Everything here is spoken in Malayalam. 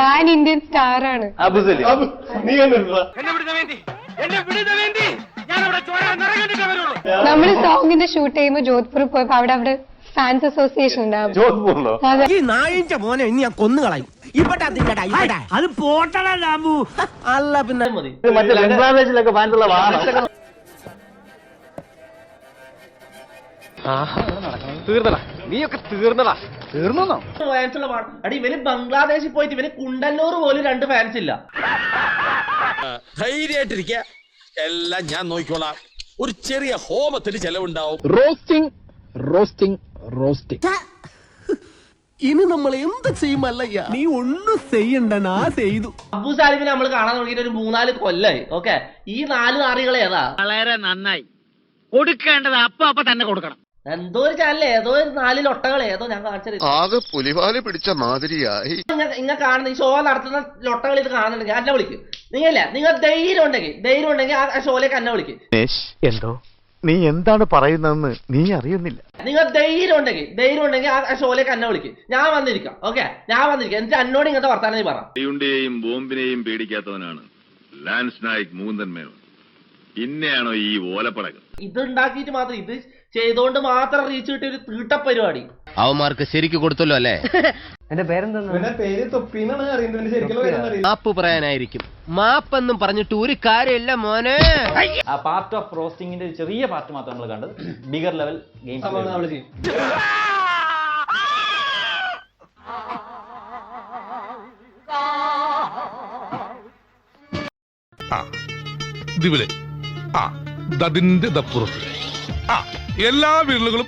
പാൻ ഇന്ത്യൻ സ്റ്റാർ ആണ്. നമ്മള് സോങ്ങിന്റെ ഷൂട്ട് ചെയ്യുമ്പോ ജോധ്പൂർ പോയപ്പോ അവിടെ ഫാൻസ് അസോസിയേഷൻ ഉണ്ടാവും. ഈ നായിന്റെ മോനെ ഇനി ഞാൻ കൊന്നുകളയും. അത് പോട്ടടാ ലാബു. അല്ല പിന്നെ ബംഗ്ലാദേശിലൊക്കെ ഫാൻസുള്ള തീർന്നടാ, നീയൊക്കെ തീർന്നടാ. തീർന്നോ? ഫാൻസുള്ള അടി ഇവന് ബംഗ്ലാദേശിൽ പോയിട്ട് ഇവന് കുണ്ടന്നൂർ പോലും 2 ഫാൻസ് ഇല്ല. ധൈര്യമായിട്ടിരിക്ക, എല്ലാം ഞാൻ നോക്കിക്കോളാം. ഒരു ചെറിയ ഹോമത്തിന് ചെലവുണ്ടാവും. Roasting roasting roasting. ഇനി നമ്മൾ എന്ത് ചെയ്യുമല്ലയ്യ? നീ ഒന്നും ചെയ്യണ്ട, നാ ചെയ്തു. അബു സാലിമിനെ നമ്മൾ കാണാൻ തുടങ്ങിയിട്ട് ഒരു 3-4 കൊല്ലായി. ഓക്കെ, ഈ 4 നാറികളെ ഏതാ? വളരെ നന്നായി. കൊടുക്കേണ്ടത് അപ്പൊ തന്നെ കൊടുക്കണം. എന്തോ ഒരു ചാനല്, ഏതോ 4 ലൊട്ടകൾ ഏതോ ഞാൻ കാണിച്ചത്. ആകെ പുലിവാല് പിടിച്ച മാതിരിയായി. ഇങ്ങ കാണുന്ന ഈ ഷോ നടത്തുന്ന ലൊട്ടകൾ ഇത് കാണുന്നുണ്ടെങ്കിൽ എന്നെ വിളിക്കും. നിങ്ങൾ ധൈര്യം ഉണ്ടെങ്കിൽ ആ ഷോയിലേക്ക് എന്നെ വിളിക്കും. എന്തോ നീ എന്താണ് പറയുന്നതെന്ന് നീ അറിയുന്നില്ല. നിങ്ങൾ ധൈര്യം ഉണ്ടെങ്കിൽ ആ ഷോയിലേക്ക് എന്നെ വിളിക്കും. ഞാൻ വന്നിരിക്കാം. ഓക്കെ, ഞാൻ വന്നിരിക്കാം. എന്നിട്ട് എന്നോട് ഇങ്ങനത്തെ വർത്താനം നീ പറ. ബോംബിനെയും പേടിക്കാത്തവനാണ് ലാൻസ് നായിക് മൂന്തൻ മേനോൻ. ഇന്നെയാണോ ഈ ഓലപ്പടക്കം? ഇത് ഉണ്ടാക്കിയിട്ട് മാത്രം, ഇത് ചെയ്തോണ്ട് മാത്രം റീച്ച് കിട്ടിയ ഒരു തീട്ട പരിപാടി അവന്മാർക്ക് ശരിക്ക് കൊടുത്തല്ലോ അല്ലേ? എന്റെ പേരെന്താ? പേര് തൊപ്പിന്നാണ് അറിയുന്നത്. ശരിക്കും മാപ്പ് പറയാനായിരിക്കും. മാപ്പെന്നും പറഞ്ഞിട്ട് ഒരു കാര്യമില്ല മോനെ. ആ പാർട്ട് ഓഫ് റോസ്റ്റിംഗിന്റെ ചെറിയ പാർട്ട് മാത്രം നമ്മൾ കണ്ടത്. ബിഗർ ലെവൽ ഗെയിം ദിവിലെ ദതിന്റെ ദപ്പുറത്ത് എല്ലാ വിരലുകളും